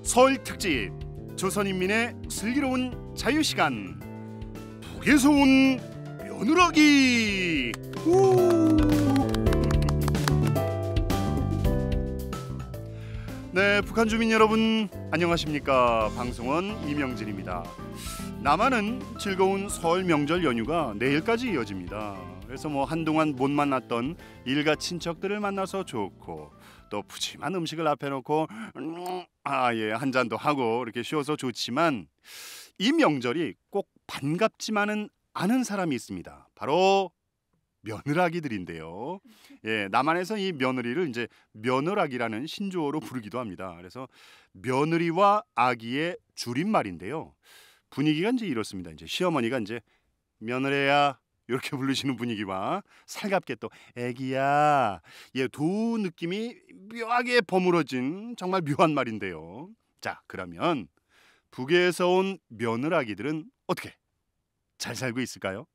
설 특집 조선인민의 슬기로운 자유시간 북에서 온 며느라기. 네, 북한 주민 여러분 안녕하십니까. 방송원 이명진입니다. 남한은 즐거운 설 명절 연휴가 내일까지 이어집니다. 그래서 한동안 못 만났던 일가 친척들을 만나서 좋고, 또 푸짐한 음식을 앞에 놓고 한 잔도 하고 이렇게 쉬어서 좋지만, 이 명절이 꼭 반갑지만은 않은 사람이 있습니다. 바로 며느라기들인데요. 남한에서 이 며느리를 이제 며느라기라는 신조어로 부르기도 합니다. 그래서 며느리와 아기의 줄임말인데요. 분위기가 이제 이렇습니다. 이제 시어머니가 이제 며느리야 이렇게 부르시는 분위기와 살갑게 또 애기야, 두 느낌이 묘하게 버무러진 정말 묘한 말인데요. 자, 그러면 북에서 온 며느라기들은 어떻게 잘 살고 있을까요?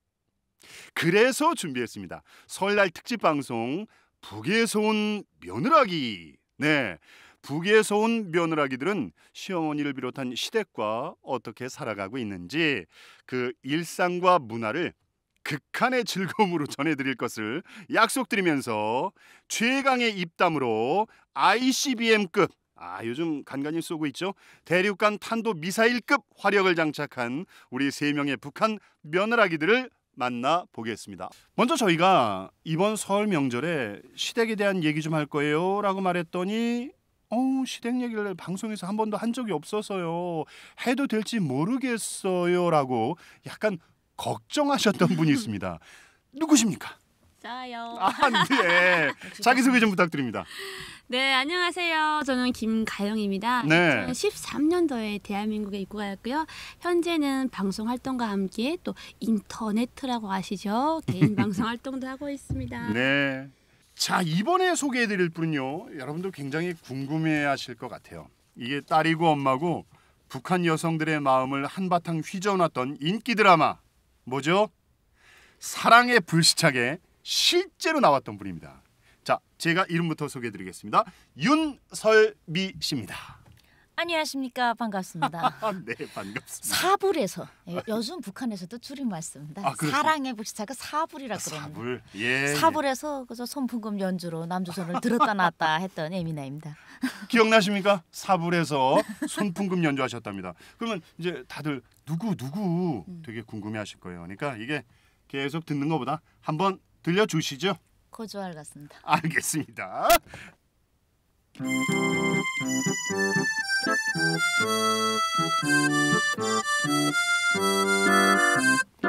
그래서 준비했습니다. 설날 특집 방송 북에서 온 며느라기. 네, 북에서 온 며느라기들은 시어머니를 비롯한 시댁과 어떻게 살아가고 있는지, 그 일상과 문화를 극한의 즐거움으로 전해드릴 것을 약속드리면서 최강의 입담으로 ICBM급, 요즘 간간히 쏘고 있죠, 대륙간 탄도 미사일급 화력을 장착한 우리 3명의 북한 며느라기들을 만나보겠습니다. 먼저 저희가 이번 설 명절에 시댁에 대한 얘기 좀 할 거예요 라고 말했더니 시댁 얘기를 방송에서 한 번도 한 적이 없어서요, 해도 될지 모르겠어요 라고 약간 걱정하셨던 분이 있습니다. 누구십니까? 저요. 네. 자기소개 좀 부탁드립니다. 네, 안녕하세요. 저는 김가영입니다. 네. 2013년도에 대한민국에 입국하였고요. 현재는 방송 활동과 함께 또 인터네트라고 아시죠? 개인 방송 활동도 하고 있습니다. 네. 자, 이번에 소개해드릴 분은요, 여러분들 굉장히 궁금해하실 것 같아요. 이게 딸이고 엄마고 북한 여성들의 마음을 한바탕 휘저어놨던 인기 드라마 뭐죠? 사랑의 불시착에 실제로 나왔던 분입니다. 자, 제가 이름부터 소개해드리겠습니다. 윤설미 씨입니다. 안녕하십니까. 반갑습니다. 네, 반갑습니다. 사불에서, 요즘 북한에서도 줄임말 씁니다. 사랑의 불시착을 사불이라고 그럽니다. 사불. 예. 사불에서 그저 손풍금 연주로 남조선을 들었다 놨다 했던 예민아입니다. 기억나십니까? 사불에서 손풍금 연주하셨답니다. 그러면 이제 다들 누구 되게 궁금해하실 거예요. 그러니까 이게 계속 듣는 것보다 한번 들려주시죠. 고조할 같습니다. 알겠습니다.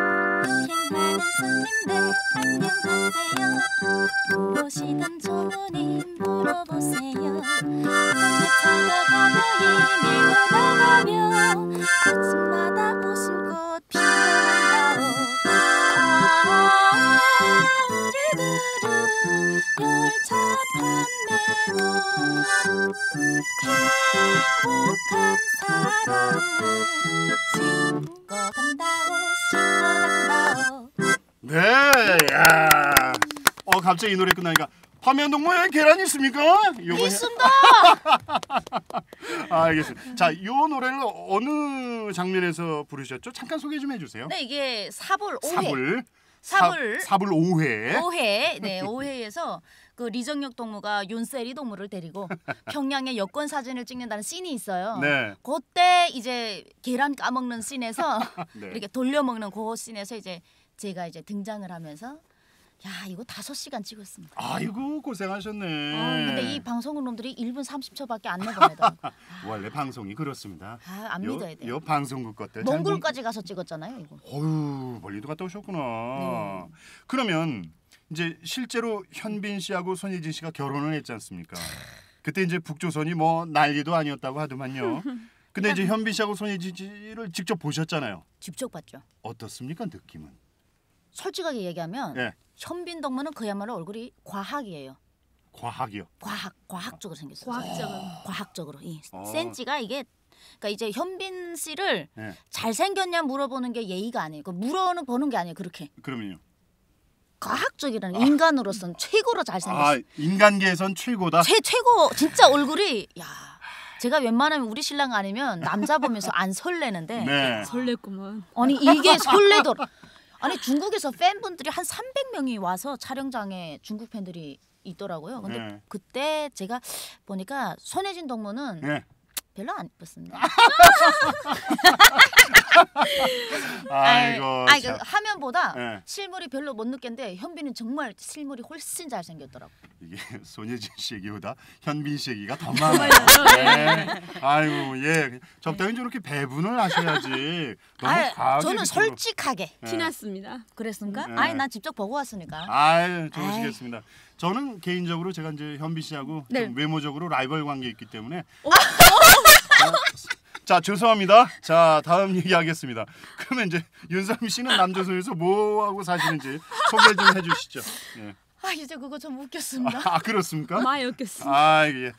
여행하는 손님들 안녕하세요. 무엇이든 주문이 물어보세요. 차가 가보이 밀고 나가며 아침마다 웃음꽃 피어난다오. 우리들은 열차 판매로 행복한 사랑을 싣고 간다오. 네, 야, 갑자기 이 노래 끝나니까 화면동무에 계란 있습니까? 있습니다. 알겠습니다. 자, 이 노래를 어느 장면에서 부르셨죠? 잠깐 소개 좀 해주세요. 네, 이게 사불 5회. 사불 5회. 5회. 네, 5회에서 그 리정혁 동무가 윤세리 동무를 데리고 평양에 여권 사진을 찍는다는 씬이 있어요. 네. 그때 이제 계란 까먹는 씬에서 네. 이렇게 돌려먹는 그 씬에서 이제 제가 이제 등장을 하면서 이거 5시간 찍었습니다. 아이고 고생하셨네. 근데 이 방송국놈들이 1분 30초밖에 안 내보내더라고요. 원래 방송이 그렇습니다. 안 믿어야 돼요. 요 방송국 것들. 몽골까지 가서 찍었잖아요, 이거. 어휴, 멀리도 갔다 오셨구나. 네. 그러면 이제 실제로 현빈 씨하고 손예진 씨가 결혼을 했지 않습니까? 그때 이제 북조선이 난리도 아니었다고 하더만요. 근데 이제 현빈 씨하고 손예진 씨를 직접 보셨잖아요. 직접 봤죠. 어떻습니까, 느낌은? 솔직하게 얘기하면 예. 현빈 동무는 그야말로 얼굴이 과학이에요. 과학이요? 과학적으로 생겼어요. 과학적으로. 센치가 이게, 그러니까 이제 현빈 씨를 잘생겼냐 물어보는 게 예의가 아니에요. 물어보는 게 아니에요. 그렇게. 그러면요? 과학적이라는 인간으로서는 최고로 잘생겼어요. 인간계에선 최고다? 최고 진짜 얼굴이 제가 웬만하면 우리 신랑 아니면 남자 보면서 안 설레는데 네. 설렜구먼. 아니 이게 설레더라. 아니 중국에서 팬분들이 한 300명이 와서 촬영장에 중국 팬들이 있더라고요. 근데 네. 그때 제가 보니까 손예진 동무는 네. 별로 안 예뻤습니다. 아이고. 아니, 참. 그 화면보다 네. 실물이 별로 못 느꼈는데 현빈은 정말 실물이 훨씬 잘생겼더라고. 이게 손예진 씨 얘기보다 현빈 씨 얘기가 더 많아요. 네. 아이고 예 적당히 좀 이렇게 배분을 하셔야지. 너무 과하게. 저는 이렇게 솔직하게 네. 티났습니다. 그랬습니까? 네. 아니 난 직접 보고 왔으니까. 아유 좋으시겠습니다. 저는 개인적으로 제가 이제 현빈 씨하고 네. 좀 외모적으로 라이벌 관계 있기 때문에. 자 죄송합니다. 자 다음 얘기하겠습니다. 그러면 이제 윤상미 씨는 남조선에서 뭐 하고 사시는지 소개 좀 해주시죠. 예. 아 이제 그거 좀 웃겼습니다. 아 그렇습니까? 많이 웃겼습니다. 아 예.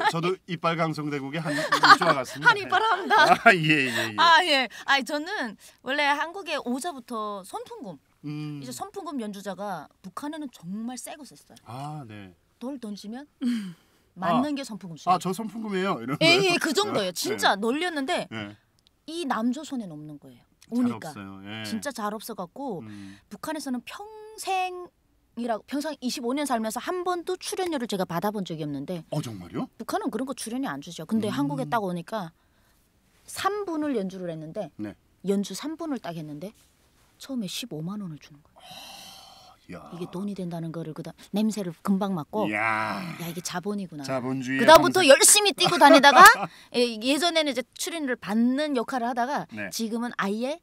저도 이빨 강성대국의 한 일조와 같습니다. 한 이빨 합니다. 아예예 예. 아 예. 아니 저는 원래 한국에 오자부터 손풍금 이제 손풍금 연주자가 북한에는 정말 세고 셌어요. 아 네. 돌 던지면 맞는 게 손풍금 씨. 아 저 손풍금이에요. 이런 예, 그 정도예요. 진짜 놀렸는데 네. 이 남조선엔 없는 거예요. 잘 오니까 없어요. 예. 진짜 잘 없어갖고 북한에서는 평생 25년 살면서 한 번도 출연료를 제가 받아본 적이 없는데 정말요? 북한은 그런 거 출연료 안 주죠. 근데 한국에 딱 오니까 3분을 연주를 했는데 네. 연주 3분을 딱 했는데 처음에 15만 원을 주는 거예요. 야. 이게 돈이 된다는 거를 그다음 냄새를 금방 맡고 야. 야 이게 자본이구나. 자본주의. 그다음부터 열심히 뛰고 다니다가 예전에는 이제 출연료를 받는 역할을 하다가 네. 지금은 지금은 아예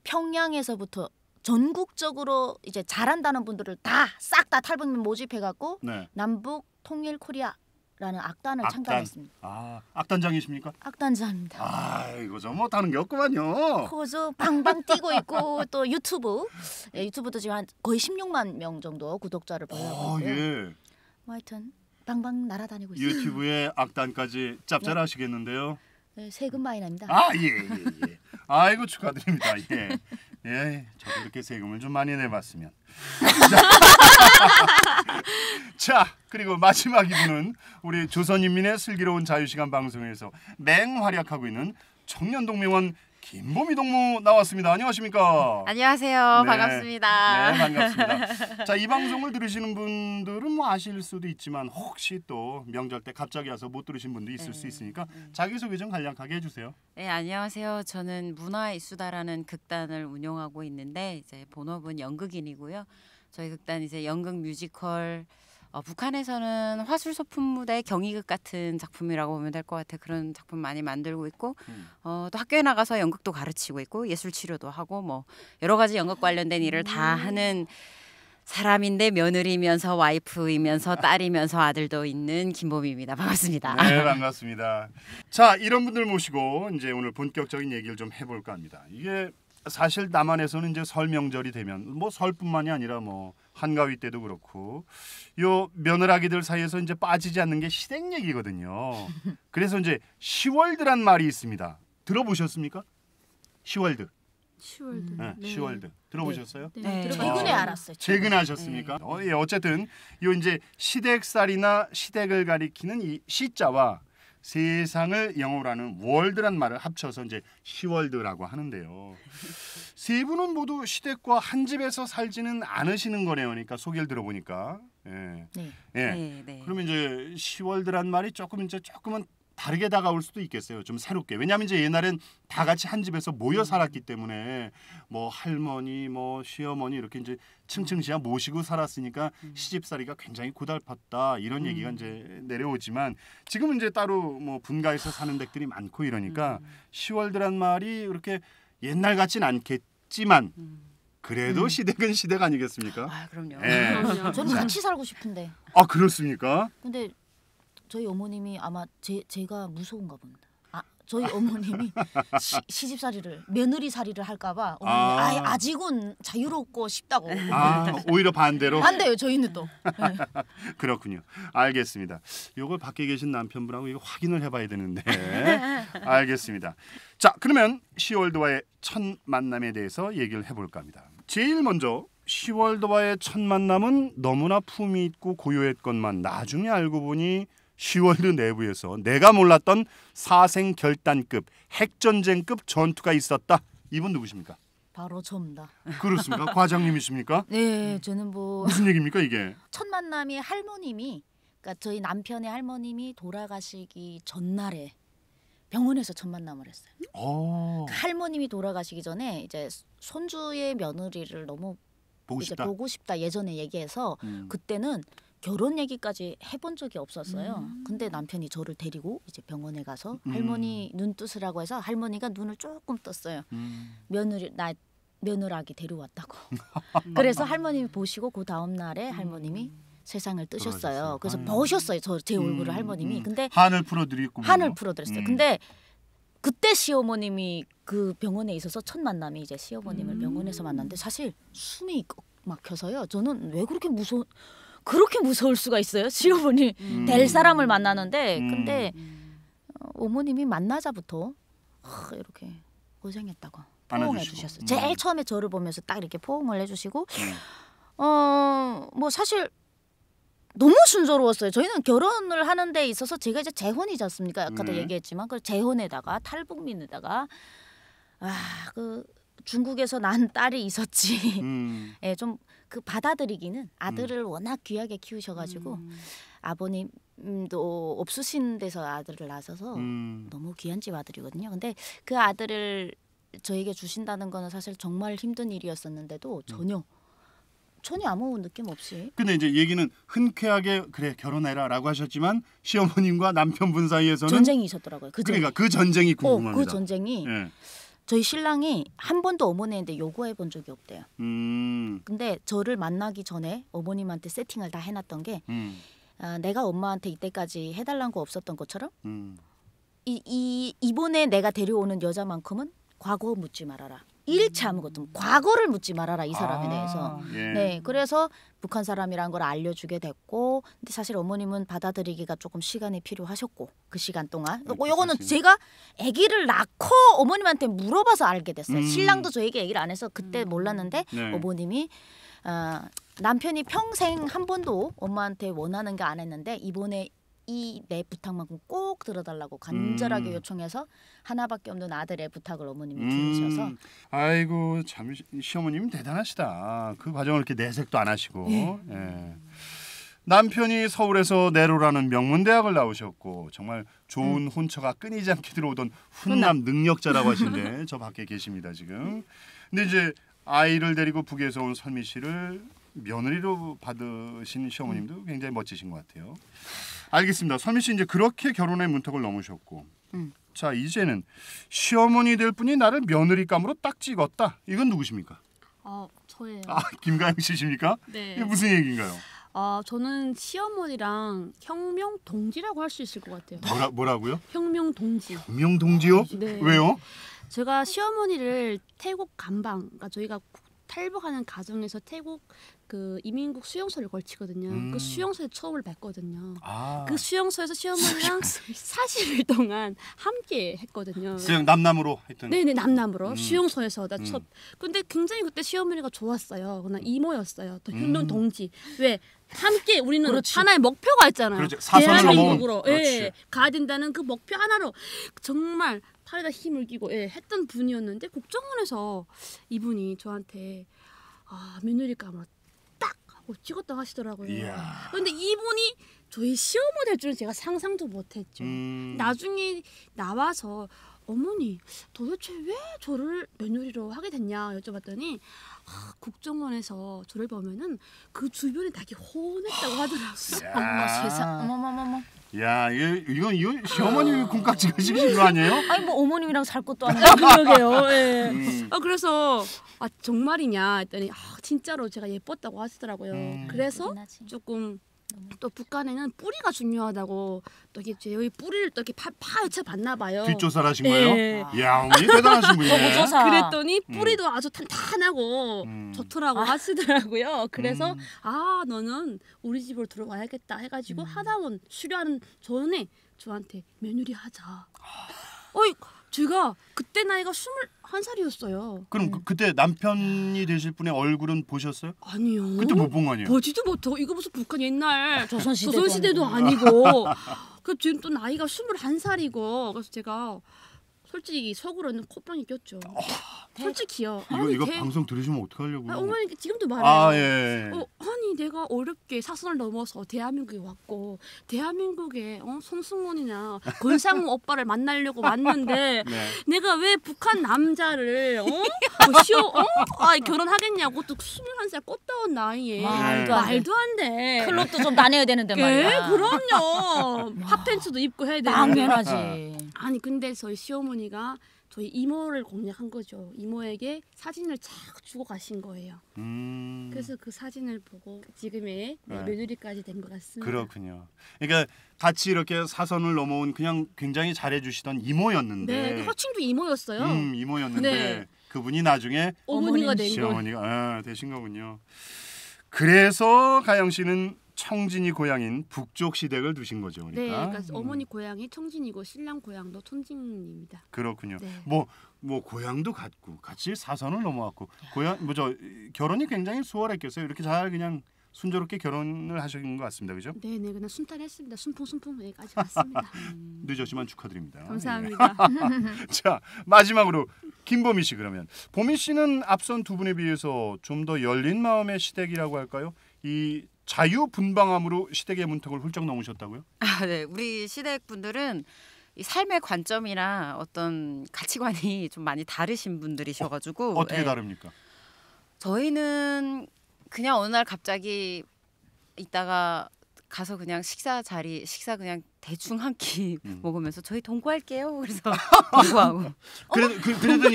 평양에서부터 전국적으로 이제 잘한다는 분들을 다 싹 다 탈북민 모집해 갖고 네. 남북 통일 코리아라는 악단을 창단했습니다. 아 악단장이십니까? 악단장입니다. 아 이거 좀 못하는 게 없구만요. 호주 방방 뛰고 있고 또 유튜브 유튜브도 지금 한 거의 16만 명 정도 구독자를 보유하고 있고요. 예. 뭐 하여튼 방방 날아다니고 있어요. 유튜브에 악단까지 짭짤하시겠는데요. 네, 세금 많이 납니다. 예. 아이고 축하드립니다. 예. 예, 저도 이렇게 세금을 좀 많이 내봤으면. 자, 그리고 마지막 이분은 우리 조선인민의 슬기로운 자유시간 방송에서 맹활약하고 있는 청년동명원 김보미 동무 나왔습니다. 안녕하십니까? 안녕하세요. 네. 반갑습니다. 네, 반갑습니다. 자, 이 방송을 들으시는 분들은 뭐 아실 수도 있지만 혹시 또 명절 때 갑자기 와서 못 들으신 분도 있을 수 있으니까 자기소개 좀 간략하게 해주세요. 네, 안녕하세요. 저는 문화이수다라는 극단을 운영하고 있는데 이제 본업은 연극인이고요. 저희 극단 이제 연극 뮤지컬 북한에서는 화술소품 무대 경희극 같은 작품이라고 보면 될 것 같아요. 그런 작품 많이 만들고 있고 또 학교에 나가서 연극도 가르치고 있고 예술 치료도 하고 뭐 여러 가지 연극 관련된 일을 다 하는 사람인데 며느리면서 와이프이면서 딸이면서 아들도 있는 김보미입니다. 반갑습니다. 네, 반갑습니다. 자, 이런 분들 모시고 이제 오늘 본격적인 얘기를 좀 해볼까 합니다. 이게 사실 남한에서는 이제 설 명절이 되면 뭐 설뿐만이 아니라 뭐 한가위 때도 그렇고 요 며느라기들 사이에서 이제 빠지지 않는 게 시댁 얘기거든요. 그래서 이제 시월드란 말이 있습니다. 들어보셨습니까? 시월드. 시월드. 네, 시월드. 들어보셨어요? 네. 최근에 알았어요. 최근에 하셨습니까? 예, 어쨌든 요 이제 시댁살이나 시댁을 가리키는 이 시자와 세상을 영어로 하는 월드란 말을 합쳐서 이제 시월드라고 하는데요. 세 분은 모두 시댁과 한 집에서 살지는 않으시는 거네요. 그러니까 소개를 들어보니까. 예. 네. 예. 네. 그러면 이제 시월드란 말이 조금은 다르게 다가올 수도 있겠어요. 좀 새롭게. 왜냐하면 이제 옛날엔 다 같이 한 집에서 모여 살았기 때문에 뭐 할머니, 뭐 시어머니 이렇게 이제 층층지하 모시고 살았으니까 시집살이가 굉장히 고달팠다 이런 얘기가 이제 내려오지만 지금은 이제 따로 뭐 분가해서 사는 댁들이 많고 이러니까 시월드란 말이 그렇게 옛날 같진 않겠지만 그래도 시댁은 시댁 아니겠습니까? 아, 그럼요. 예. 저는 같이 살고 싶은데. 아 그렇습니까? 근데 저희 어머님이 아마 제가 무서운가 봅니다. 저희 어머님이 시집살이를 며느리살이를 할까봐 어머님이 아직은 자유롭고 싶다고. 오히려 반대로. 반대요. 저희는 또. 네. 그렇군요. 알겠습니다. 요걸 밖에 계신 남편분하고 이거 확인을 해봐야 되는데. 알겠습니다. 자, 그러면 시월드와의 첫 만남에 대해서 얘기를 해볼까 합니다. 제일 먼저 시월드와의 첫 만남은 너무나 품이 있고 고요했건만 나중에 알고 보니 시월드 내부에서 내가 몰랐던 사생결단급 핵전쟁급 전투가 있었다. 이분 누구십니까? 바로 저입니다. 그렇습니까? 과장님이십니까? 네, 저는 뭐 무슨 얘기입니까 이게? 첫 만남이 할머님이, 그러니까 저희 남편의 할머님이 돌아가시기 전날에 병원에서 첫 만남을 했어요. 어, 그러니까 할머님이 돌아가시기 전에 이제 손주의 며느리를 너무 보고 이제 싶다. 보고 싶다 예전에 얘기해서 그때는 결혼 얘기까지 해본 적이 없었어요. 근데 남편이 저를 데리고 이제 병원에 가서 할머니 눈 뜨으라고 해서 할머니가 눈을 조금 떴어요. 며느라기 데려왔다고. 그래서 할머님이 보시고 그 다음 날에 할머님이 세상을 뜨셨어요. 돌아가셨어요. 그래서 아유. 보셨어요. 제 얼굴을 할머님이. 근데 한을 풀어드리고 한을 풀어드렸어요. 근데 그때 시어머님이 그 병원에 있어서 첫 만남이 이제 시어머님을 병원에서 만났는데 사실 숨이 막혀서요. 저는 왜 그렇게 무서울 수가 있어요? 시어머니 될 사람을 만나는데 근데 어머님이 만나자부터 이렇게 고생했다고 포옹해 안아주시고. 주셨어요. 제일 처음에 저를 보면서 딱 이렇게 포옹을 해주시고 뭐 사실 너무 순조로웠어요. 저희는 결혼을 하는 데 있어서 제가 이제 재혼이지 않습니까? 아까도 네. 얘기했지만 그 재혼에다가 탈북민에다가 그 중국에서 난 딸이 있었지. 예, 좀 그 받아들이기는 아들을 워낙 귀하게 키우셔가지고 아버님도 없으신 데서 아들을 낳아서 너무 귀한 집 아들이거든요. 근데 그 아들을 저에게 주신다는 거는 사실 정말 힘든 일이었었는데도 전혀 아무 느낌 없이. 근데 이제 얘기는 흔쾌하게 그래 결혼해라라고 하셨지만 시어머님과 남편분 사이에서는 전쟁이 있었더라고요. 그러니까 그 전쟁이 궁금합니다. 그 전쟁이 예. 저희 신랑이 한 번도 어머니한테 요구해 본 적이 없대요. 근데 저를 만나기 전에 어머님한테 세팅을 다 해놨던 게 내가 엄마한테 이때까지 해달라는 거 없었던 것처럼 이번에 내가 데려오는 여자만큼은 과거 묻지 말아라. 일체 아무것도 과거를 묻지 말아라 이 사람에 대해서. 예. 네, 그래서 북한 사람이란 걸 알려주게 됐고, 근데 사실 어머님은 받아들이기가 조금 시간이 필요하셨고 그 시간 동안. 요거는 사실. 제가 아기를 낳고 어머님한테 물어봐서 알게 됐어요. 신랑도 저에게 얘기를 안 해서 그때 몰랐는데 네. 어머님이 남편이 평생 한 번도 엄마한테 원하는 게 안 했는데 이번에 이 내 부탁만큼 꼭 들어달라고 간절하게 요청해서 하나밖에 없는 아들의 부탁을 어머님이 들으셔서 아이고 참 시어머님 대단하시다. 그 과정을 이렇게 내색도 안 하시고. 예. 남편이 서울에서 내로라는 명문 대학을 나오셨고 정말 좋은 혼처가 끊이지 않게 들어오던 훈남 능력자라고 하신데 저 밖에 계십니다 지금. 근데 이제 아이를 데리고 북에서 온 선미 씨를 며느리로 받으신 시어머님도 굉장히 멋지신 것 같아요. 알겠습니다. 선미 씨 이제 그렇게 결혼의 문턱을 넘으셨고, 자 이제는 시어머니 될 분이 나를 며느리감으로 딱 찍었다. 이건 누구십니까? 저예요. 김가영 씨십니까? 네. 이게 무슨 얘기인가요? 저는 시어머니랑 혁명 동지라고 할 수 있을 것 같아요. 뭐라고요? 혁명 동지. 혁명 동지요? 네. 왜요? 제가 시어머니를 태국 감방, 그러니까 저희가 탈북하는 과정에서 태국 그 이민국 수용소를 걸치거든요. 그 수용소에 처음을 뵀거든요. 그 수용소에서 시어머니랑 40일 동안 함께 했거든요. 그냥 남남으로 하여튼. 네네 남남으로 수용소에서 나 첫. 근데 굉장히 그때 시어머니가 좋았어요. 그냥 이모였어요. 또 혁명 동지. 왜 함께 우리는 그렇지. 하나의 목표가 있잖아요. 그렇죠. 사선을 대한민국으로 넘어온. 그렇지. 가야 된다는 그 목표 하나로 정말 팔에다 힘을 끼고 했던 분이었는데 국정원에서 이분이 저한테 며느리감으로 딱 하고 찍었다고 하시더라고요. 이야. 그런데 이분이 저희 시어머니 될 줄은 제가 상상도 못했죠. 나중에 나와서 어머니 도대체 왜 저를 며느리로 하게 됐냐 여쭤봤더니 국정원에서 저를 보면은 그 주변이 되게 호응했다고 하더라고요. 어머 세상 어머머머머. 야, 이거 시어머님이 콩깍지가 씹으신 거 아니에요? 아니 뭐 어머님이랑 살 것도 아니고. 그러게요. 예. 그래서 정말이냐 했더니 진짜로 제가 예뻤다고 하시더라고요. 그래서 조금 또 북한에는 뿌리가 중요하다고 또 이게 여기 뿌리를 또 이렇게 파헤쳐 봤나 봐요. 뒷조사를 하신 거예요? 예. 야, 어머니 대단하신 분이네. 조사. 그랬더니 뿌리도 아주 탄탄하고 좋더라고 하시더라고요. 그래서 너는 우리 집으로 들어와야겠다 해가지고 하나원 수료하는 전에 저한테 며느리 하자. 제가 그때 나이가 21살이었어요. 그럼 그때 남편이 되실 분의 얼굴은 보셨어요? 아니요. 그때 못 본 거 아니에요? 보지도 못하고 이거 무슨 북한 옛날 조선시대도 조선시대도 아니고 그 지금 또 나이가 21살이고 그래서 제가 솔직히 속으로는 콧방이 꼈죠. 솔직히요. 이거 방송 들으시면 어떡하려고. 어머니 지금도 말해요. 아 예. 아니 내가 어렵게 사선을 넘어서 대한민국에 왔고 대한민국에 송승헌이나 권상우 오빠를 만나려고 왔는데 네. 내가 왜 북한 남자를 결혼하겠냐고 또 21살 꽃다운 나이에 말도 안 돼. 말도 안 돼. 클럽도 좀 다녀야 되는데 말이야. 그럼요. 핫팬츠도 입고 해야 되는데. 당연하지. 아니 근데 저희 시어머니가 저희 이모를 공략한 거죠. 이모에게 사진을 착 주고 가신 거예요. 그래서 그 사진을 보고 지금의 며느리까지 된 것 같습니다. 그렇군요. 그러니까 같이 이렇게 사선을 넘어온 그냥 굉장히 잘해주시던 이모였는데. 네, 호칭도 이모였어요. 이모였는데 네. 그분이 나중에 어머니가 된 거예요. 시어머니가 되신 거군요. 그래서 가영 씨는 청진이 고향인 북쪽 시댁을 두신 거죠, 그러니까. 네, 그러니까 어머니 고향이 청진이고 신랑 고향도 청진입니다. 그렇군요. 네. 뭐 고향도 같고 같이 사선을 넘어왔고 고향 결혼이 굉장히 수월했겠어요. 이렇게 잘 그냥 순조롭게 결혼을 하신 것 같습니다, 그죠? 네, 그냥 순탄했습니다. 순풍순풍 여기까지 갔습니다. 늦었지만 축하드립니다. 감사합니다. 예. 자 마지막으로 김보미 씨 그러면 보미 씨는 앞선 두 분에 비해서 좀 더 열린 마음의 시댁이라고 할까요? 이 자유분방함으로 시댁의 문턱을 훌쩍 넘으셨다고요? 아, 네. 우리 시댁 분들은 이 삶의 관점이나 어떤 가치관이 좀 많이 다르신 분들이셔가지고 어떻게 네. 다릅니까? 저희는 그냥 어느 날 갑자기 있다가 가서 그냥 식사 그냥 대충 한 끼 먹으면서 저희 동거할게요. 그래서 동거하고.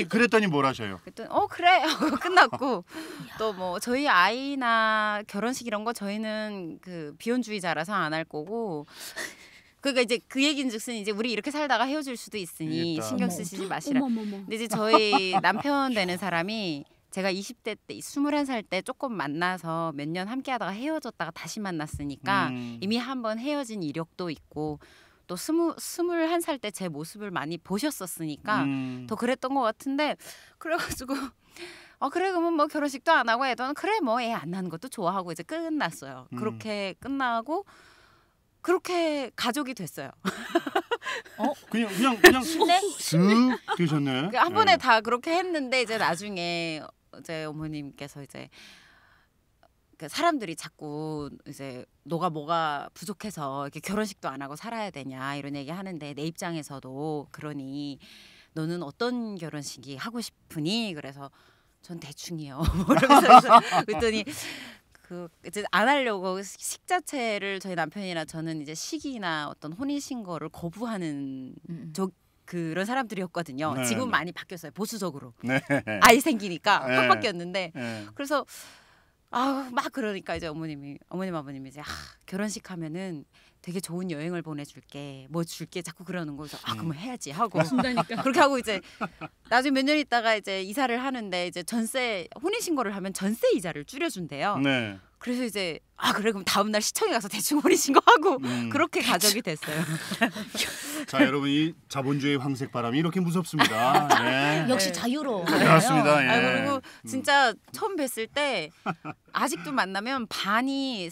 그랬더니 뭘 하셔요? 그랬더니 그래 하고 끝났고 또 뭐 저희 아이나 결혼식 이런 거 저희는 그 비혼주의자라서 안 할 거고. 그러니까 이제 그 얘긴즉슨 이제 우리 이렇게 살다가 헤어질 수도 있으니 일단. 신경 쓰시지 마시라. 어머머머. 근데 이제 저희 남편 되는 사람이 제가 20대 때 21살 때 조금 만나서 몇 년 함께 하다가 헤어졌다가 다시 만났으니까 이미 한번 헤어진 이력도 있고 또 21살 때 제 모습을 많이 보셨었으니까 더 그랬던 것 같은데 그래가지고 그래 그러면 뭐 결혼식도 안 하고 애도 그래 뭐 애 안 낳는 것도 좋아하고 이제 끝났어요. 그렇게 끝나고 그렇게 가족이 됐어요. 그냥 슥 되셨네. 한 번에 다 그렇게 했는데 이제 나중에 이제 어머님께서 이제 그 사람들이 자꾸 이제 너가 뭐가 부족해서 이렇게 결혼식도 안 하고 살아야 되냐 이런 얘기 하는데 내 입장에서도 그러니 너는 어떤 결혼식이 하고 싶으니 그래서 전 대충이요. 이러면서 그랬더니 그 이제 안 하려고 식자체를 저희 남편이나 저는 이제 식이나 어떤 혼인신고를 거부하는 그런 사람들이었거든요. 네, 지금 네. 많이 바뀌었어요. 보수적으로. 네. 아이 생기니까 네. 확 바뀌었는데 네. 그래서 막 그러니까 이제 어머님 아버님이 이제 결혼식 하면은 되게 좋은 여행을 보내줄게 뭐 줄게 자꾸 그러는 거죠. 그러면 해야지 하고 준다니까. 그렇게 하고 이제 나중에 몇 년 있다가 이제 이사를 하는데 이제 전세 혼인신고를 하면 전세 이자를 줄여준대요. 네. 그래서 이제 그래 그럼 다음 날 시청에 가서 대충 혼인신고하고 그렇게 가족이 됐어요. 자 여러분 이 자본주의 황색 바람이 이렇게 무섭습니다. 네. 역시 자유로워. 그렇습니다. 예. 그리고 진짜 처음 뵀을 때 아직도 만나면 반이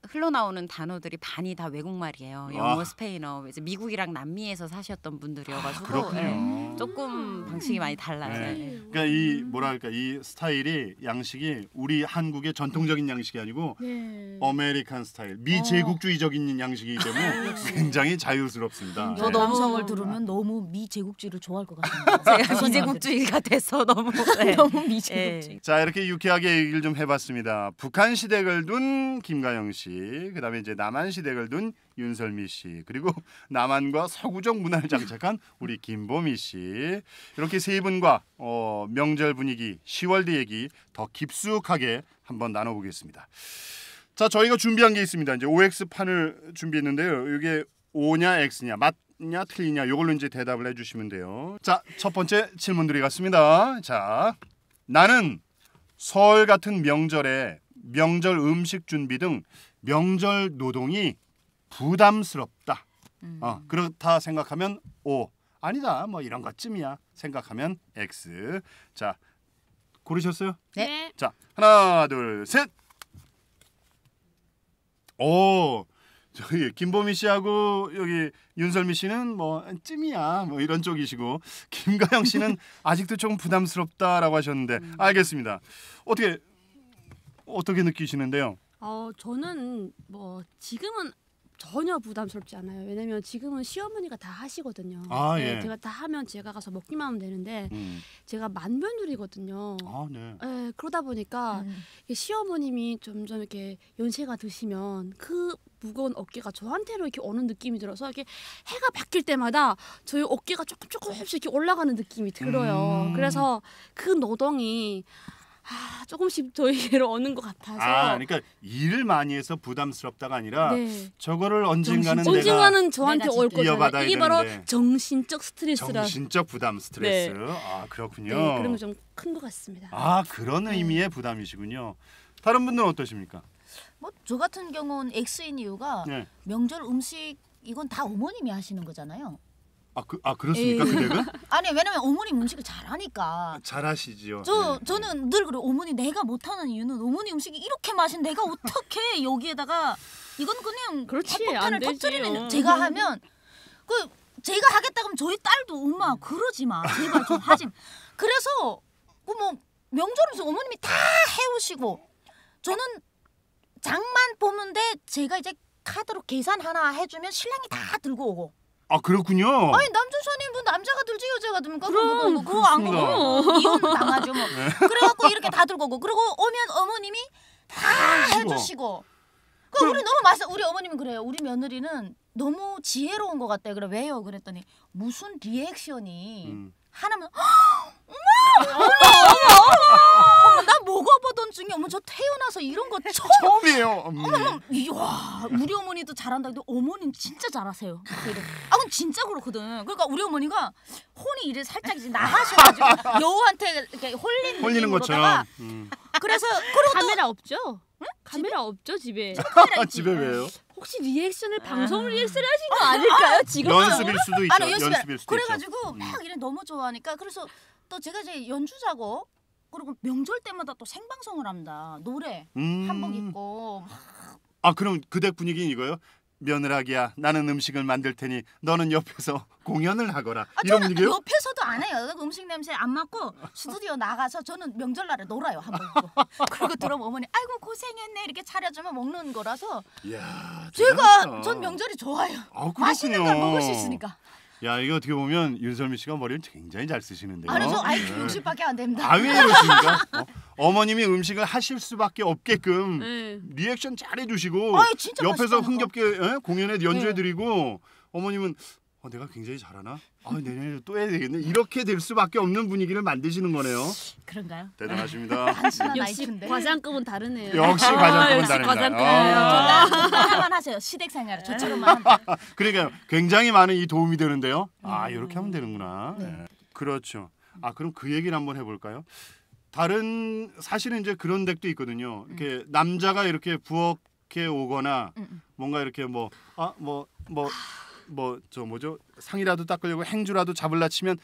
흘러나오는 단어들이 반이 다 외국말이에요. 영어, 스페인어. 이제 미국이랑 남미에서 사셨던 분들이어가지고 그렇군요. 조금 방식이 많이 달라요. 네. 네. 그러니까 이 뭐랄까 이 스타일이 양식이 우리 한국의 전통적인 양식이 아니고 아메리칸 스타일 미제국주의적인 양식이기 때문에 굉장히 자유스럽습니다. 저 네. 남성을 들으면 너무 미제국주의를 좋아할 것 같습니다. 제가 미제국주의가 돼서 너무 너무 미제국주의. 자 이렇게 유쾌하게 얘기를 좀 해봤습니다. 북한 시댁을 둔 김가영 씨, 그다음에 이제 남한 시댁을 둔 윤설미 씨, 그리고 남한과 서구적 문화를 장착한 우리 김보미 씨, 이렇게 세 분과 명절 분위기, 10월대 얘기 더 깊숙하게 한번 나눠보겠습니다. 자 저희가 준비한 게 있습니다. 이제 OX 판을 준비했는데요. 이게 O냐 X냐 맞냐 틀리냐 이걸로 이제 대답을 해주시면 돼요. 자 첫 번째 질문 드리겠습니다. 자 나는 설 같은 명절에 명절 음식 준비 등 명절 노동이 부담스럽다. 그렇다 생각하면 O, 아니다 뭐 이런 것쯤이야 생각하면 X. 자 고르셨어요? 네. 자 하나 둘 셋. 오 저희 김보미 씨하고 여기 윤설미 씨는 뭐 찜이야 뭐 이런 쪽이시고 김가영 씨는 아직도 조금 부담스럽다라고 하셨는데 알겠습니다. 어떻게 느끼시는데요? 저는 뭐 지금은 전혀 부담스럽지 않아요. 왜냐면 지금은 시어머니가 다 하시거든요. 아, 네, 예. 제가 다 하면 제가 가서 먹기만 하면 되는데 제가 만며느리거든요. 아, 네. 네, 그러다 보니까 이게 시어머님이 점점 이렇게 연세가 드시면 그 무거운 어깨가 저한테로 이렇게 오는 느낌이 들어서 이렇게 해가 바뀔 때마다 저희 어깨가 조금씩 이렇게 올라가는 느낌이 들어요. 그래서 그 노동이 조금씩 저희로 오는 것 같아서. 그러니까 일을 많이 해서 부담스럽다가 아니라 네. 저거를 언젠가는 언젠가는 저한테 내가 올 이어받아야 거잖아요. 이게 바로 되는데. 정신적 스트레스라. 정신적 부담 스트레스. 그렇군요. 네, 그런 게 좀 큰 것 같습니다. 그런 의미의 부담이시군요. 다른 분들은 어떠십니까? 뭐 저 같은 경우는 X인 이유가 네. 명절 음식 이건 다 어머님이 하시는 거잖아요. 그렇습니까? 그댁은? 아니 왜냐면 어머님 음식을 잘하니까. 잘하시지요. 저는 늘 그래. 어머니 내가 못하는 이유는 어머니 음식이 이렇게 맛있는 내가 어떻게 여기에다가 이건 그냥 그렇지, 밥 안 되지. 터뜨리는 제가 하면 제가 하겠다 그러면 저희 딸도 엄마 그러지 마 제발 좀 하지 마. 그래서 뭐 명절에서 어머님이 다 해오시고 저는 장만 보는데 제가 이제 카드로 계산 하나 해주면 신랑이 다 들고 오고. 그렇군요. 아니 남자 손님분 남자가 들지 여자가 듭니까? 그럼, 그거 안 그렇습니다. 그거 이혼 당하죠 뭐. 그래갖고 이렇게 다 들고 오고 그리고 오면 어머님이 다 해주시고. 우리 너무 우리 어머님은 그래요. 우리 며느리는 너무 지혜로운 것 같대. 그래 왜요? 그랬더니 무슨 리액션이 하나면 어머 나 먹어보던 중에 어머 저 태어나서 이런 거 처음이에요. 이야 우리 어머니도 잘한다. 근데 어머니는 진짜 잘하세요. 그건 진짜 그렇거든. 그러니까 우리 어머니가 혼이 이래 살짝 이제 나가셔가지고 여우한테 이렇게 홀리는 것처럼. 그래서 그리고 카메라 없죠? 카메라 없죠 집에. 카메라 있지. 집에 왜요? 혹시 리액션을 방송 리액션 하신 거 아닐까요? 지금 연습일 수도 있죠. 연습일 연습일 수도 그래가지고 있죠. 막 이래 너무 좋아하니까 그래서 또 제가 이제 연주자고 그리고 명절 때마다 또 생방송을 합니다. 노래 한복 입고. 그럼 그댁 분위기는 이거요? 며느라기야 나는 음식을 만들 테니 너는 옆에서 공연을 하거라 이런 저는 분위기요? 옆에서도 안 해요. 음식 냄새 안 맡고 스튜디오 나가서 저는 명절날에 놀아요 한번 입고. 그리고 들어오면 어머니 아이고 고생했네 이렇게 차려주면 먹는 거라서 이야, 제가 대단하다. 전 명절이 좋아요. 그렇군요. 맛있는 걸 먹을 수 있으니까. 야 이거 어떻게 보면 윤설미 씨가 머리를 굉장히 잘 쓰시는데요. 아니 저 IQ 60밖에 안 됩니다. 왜 이러십니까? 어머님이 음식을 하실 수밖에 없게끔 네. 리액션 잘 해주시고 진짜 옆에서 맛있다는 흥겹게 공연에 연주해드리고 어머님은 내가 굉장히 잘하나? 내년에 또 해야 되겠네. 이렇게 될 수밖에 없는 분위기를 만드시는 거네요. 그런가요? 대단하시니다. 단순한 역시 IQ인데. 과장급은 다르네요. 역시 과장급은 역시 다릅니다. 과장급이에요. 하나만 하세요. 시댁 생활을 저처럼만 하면. 그러니까 굉장히 많은 이 도움이 되는데요. 이렇게 하면 되는구나. 네. 그렇죠. 그럼 그 얘기를 한번 해볼까요? 다른 사실은 이제 그런 댁도 있거든요. 이렇게 남자가 이렇게 부엌에 오거나 뭔가 이렇게 상이라도 닦으려고 행주라도 잡을라 치면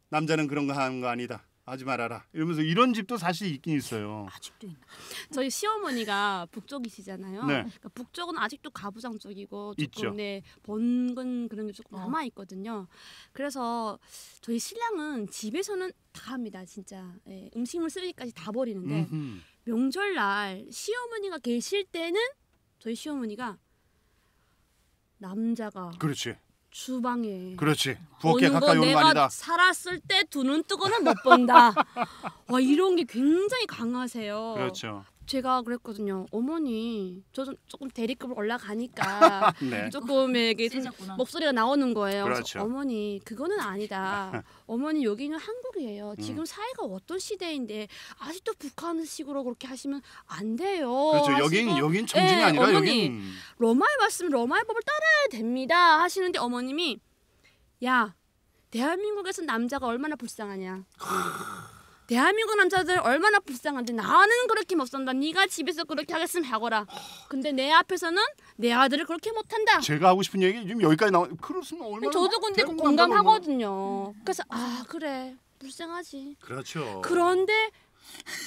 남자는 그런 거 하는 거 아니다. 하지 말아라. 이러면서 이런 집도 사실 있긴 있어요. 아직도 있나? 저희 시어머니가 북쪽이시잖아요. 네. 그러니까 북쪽은 아직도 가부장 쪽이고 있죠. 조금 번근 그런 게 조금 남아 있거든요. 그래서 저희 신랑은 집에서는 다 합니다, 진짜. 음식물 쓰레기까지 다 버리는데 명절날 시어머니가 계실 때는 저희 시어머니가 남자가 그렇지. 주방에 그렇지. 부엌에 어느 거 가까이 오는 거 내가 아니다. 살았을 때 두 눈 뜨고는 못 본다. 이런 게 굉장히 강하세요. 그렇죠. 제가 그랬거든요. 어머니, 저 조금 대리급을 올라가니까 네. 조금 이게 세졌구나. 목소리가 나오는 거예요. 그래서 그렇죠. 어머니, 그거는 아니다. 어머니 여기는 한국이에요. 지금 사회가 어떤 시대인데 아직도 북한식으로 그렇게 하시면 안 돼요. 그렇죠. 하시고, 여긴 청진이 아니라 어머니, 여긴 로마의 말씀, 로마의 법을 따라야 됩니다. 하시는데 어머님이 야, 대한민국에서 남자가 얼마나 불쌍하냐. 대한민국 남자들 얼마나 불쌍한데 나는 그렇게 못 산다. 네가 집에서 그렇게 하겠으면 하거라. 근데 내 앞에서는 내 아들을 그렇게 못한다. 제가 하고 싶은 얘기 지금 여기까지 나와. 그렇으면 얼마나 저도 근데 공감하거든요. 그래서 그래 불쌍하지. 그렇죠. 그런데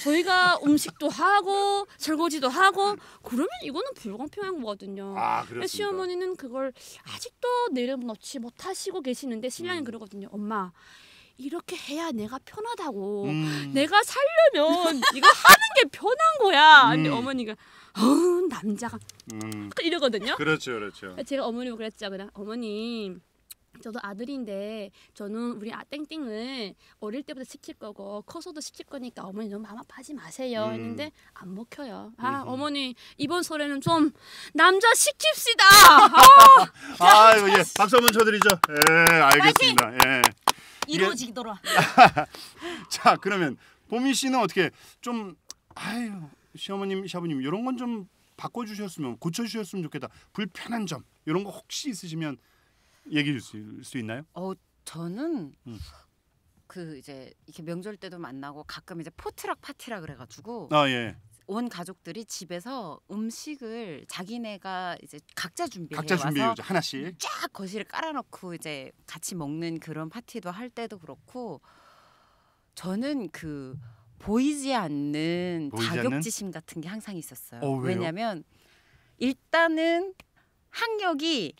저희가 음식도 하고 설거지도 하고 그러면 이거는 불공평한 거거든요. 아, 그렇습니다. 시어머니는 그걸 아직도 내려놓지 못하시고 계시는데 신랑이 그러거든요. 엄마 이렇게 해야 내가 편하다고. 내가 살려면 이거 하는 게 편한 거야. 근데 어머니가 남자가 이러거든요. 그렇죠, 그렇죠. 제가 어머니가 그랬죠. 그냥 어머니 저도 아들인데 저는 우리 땡땡을 어릴 때부터 시킬 거고 커서도 시킬 거니까 어머니 너무 마음 아파하지 마세요 했는데 안 먹혀요. 어머니 이번 설에는 좀 남자 시킵시다. 아유, 예, 박수 한번 쳐드리죠. 예, 알겠습니다. 예. 이루어지더라. 자, 그러면 보미 씨는 어떻게 좀 아유 시어머님, 시아버님 이런 건 좀 바꿔주셨으면 고쳐주셨으면 좋겠다. 불편한 점 이런 거 혹시 있으시면 얘기해 줄 수 있나요? 저는 그 이제 이렇게 명절 때도 만나고 가끔 이제 포트락 파티라 그래가지고 아, 예. 온 가족들이 집에서 음식을 자기네가 이제 각자 준비해 각자 준비해 와서 오죠. 하나씩. 쫙 거실에 깔아놓고 이제 같이 먹는 그런 파티도 할 때도 그렇고 저는 그 보이지 않는 자격지심 같은 게 항상 있었어요. 왜요? 왜냐하면 일단은 학력이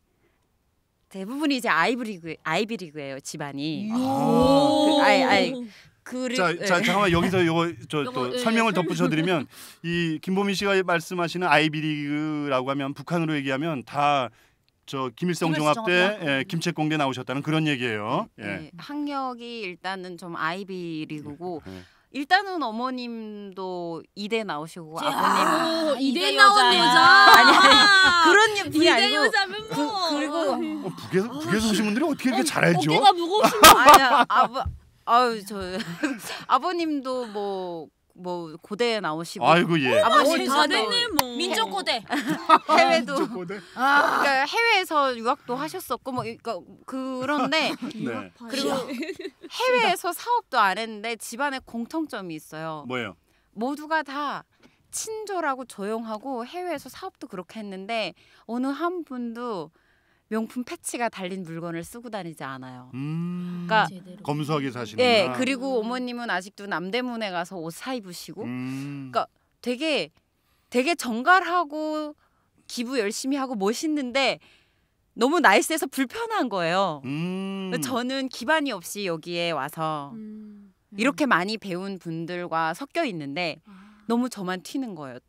대부분이 이제 아이비리그예요 집안이. 자, 잠깐만 여기서 요거 또 요거, 설명을 덧붙여드리면 이 김보미 씨가 말씀하시는 아이비리그라고 하면 북한으로 얘기하면 다 저 김일성 종합 때 예, 김책공대 나오셨다는 그런 얘기예요. 예. 네, 학력이 일단은 좀 아이비리그고 예. 일단은 어머님도 이대 나오시고 아버님 이대 나온 여자. 아니 그런 분이 이대 아니고 여자면 뭐. 그리고 북에서 오신 분들이 어떻게 이렇게 잘 알죠? 어깨가 무거우신 아니야 저 아버님도 뭐 고대에 나오시고 아이고 예. 아버님도 다 됐네 뭐. 민족고대. 해외도 민족고대? 그러니까 해외에서 유학도 하셨었고 뭐 그러니까 그런데 네. 그리고 해외에서 사업도 안 했는데 집안에 공통점이 있어요. 뭐예요? 모두가 다 친절하고 조용하고 해외에서 사업도 그렇게 했는데 어느 한 분도 명품 패치가 달린 물건을 쓰고 다니지 않아요. 그러니까 검소하게 사시는구나. 예, 그리고 어머님은 아직도 남대문에 가서 옷 사 입으시고 그러니까 되게 정갈하고 기부 열심히 하고 멋있는데 너무 나이스해서 불편한 거예요. 저는 기반이 없이 여기에 와서 이렇게 많이 배운 분들과 섞여 있는데 너무 저만 튀는 거예요.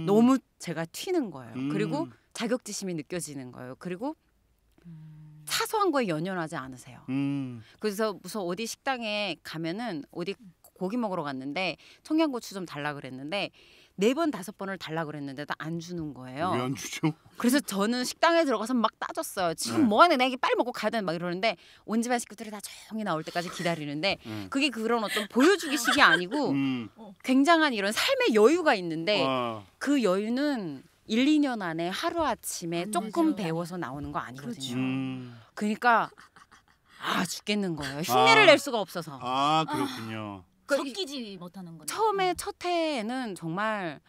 너무 제가 튀는 거예요. 그리고 자격지심이 느껴지는 거예요. 그리고 사소한 거에 연연하지 않으세요. 그래서 무슨 어디 식당에 가면은 어디 고기 먹으러 갔는데 청양고추 좀 달라 그랬는데 4번 5번을 달라 그랬는데도 안 주는 거예요. 왜 안 주죠? 그래서 저는 식당에 들어가서 막 따졌어요. 지금 네. 뭐 하는 내가 빨리 먹고 가야 되는 막 이러는데 온 집안 식구들이 다 조용히 나올 때까지 기다리는데 그게 그런 어떤 보여주기식이 아니고 굉장한 이런 삶의 여유가 있는데 그 여유는 1, 2년 안에 하루아침에 조금 맞아요. 배워서 나오는 거 아니거든요. 그렇죠. 그러니까 죽겠는 거예요. 흉내를 낼 수가 없어서. 그렇군요. 섞이지 못하는 거네. 처음에 첫 해에는 정말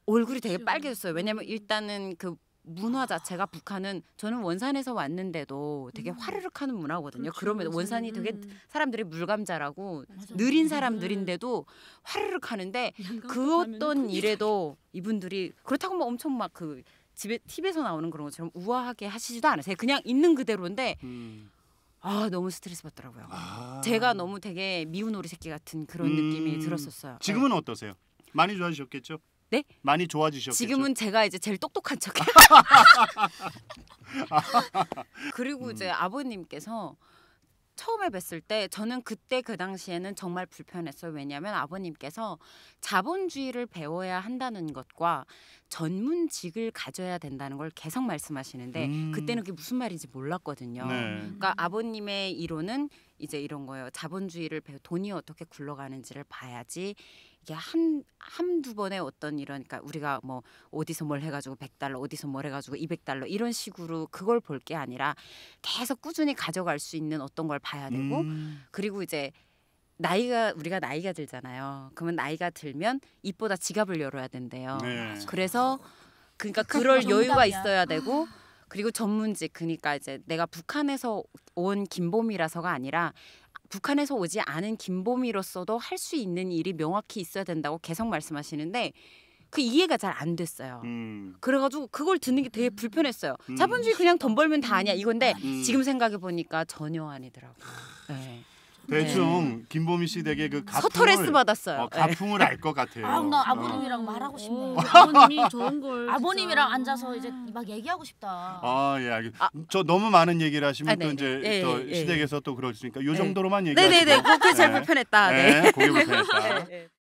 얼굴이 되게 빨개졌어요. 왜냐면 일단은 그 문화 자체가 북한은 저는 원산에서 왔는데도 되게 화르륵하는 문화거든요. 그렇죠, 그러면 맞아요. 원산이 되게 사람들이 물감자라고 느린 사람들인데도 화르륵 하는데 그 어떤 일에도 이분들이 그렇다고 뭐 엄청 막 그 집에 TV에서 나오는 그런 것처럼 우아하게 하시지도 않으세요. 그냥 있는 그대로인데 너무 스트레스 받더라고요. 제가 너무 되게 미운 오리 새끼 같은 그런 느낌이 들었었어요. 지금은 어떠세요? 많이 좋아지셨겠죠? 네? 많이 좋아지셨겠죠? 지금은 제가 이제 제일 똑똑한 척해요. 그리고 이제 아버님께서 처음에 뵀을 때 저는 그때 그 당시에는 정말 불편했어요. 왜냐하면 아버님께서 자본주의를 배워야 한다는 것과 전문직을 가져야 된다는 걸 계속 말씀하시는데 그때는 그게 무슨 말인지 몰랐거든요. 네. 그러니까 아버님의 이론은 이제 이런 거예요. 자본주의를 돈이 어떻게 굴러가는지를 봐야지 이게 한두 번의 어떤 이런 그러니까 우리가 뭐 어디서 뭘 해가지고 $100 어디서 뭘 해가지고 $200 이런 식으로 그걸 볼 게 아니라 계속 꾸준히 가져갈 수 있는 어떤 걸 봐야 되고 그리고 이제 우리가 나이가 들잖아요. 그러면 나이가 들면 입보다 지갑을 열어야 된대요. 네. 그래서 그러니까 그럴 여유가 정답이야. 있어야 되고 그리고 전문직 그러니까 이제 내가 북한에서 온 김봄이라서가 아니라 북한에서 오지 않은 김보미로서도 할 수 있는 일이 명확히 있어야 된다고 계속 말씀하시는데 그 이해가 잘 안 됐어요. 그래가지고 그걸 듣는 게 되게 불편했어요. 자본주의 그냥 돈 벌면 다 아니야 이건데 지금 생각해 보니까 전혀 아니더라고요. 네. 대충 김보미 씨 댁에 그 서터레스 받았어요. 가풍을 알 것 같아요. 나 아버님이랑 말하고 싶네요. 아버님이 좋은 걸 아버님이랑 앉아서 이제 막 얘기하고 싶다. 저 너무 많은 얘기를 하시면 또 네네. 이제 또 예. 시댁에서 또 그럴 수 있으니까 요 정도로만 얘기하시고. 네네네. 그게 제일 불편했다. 네. 그게 불편했다. 네.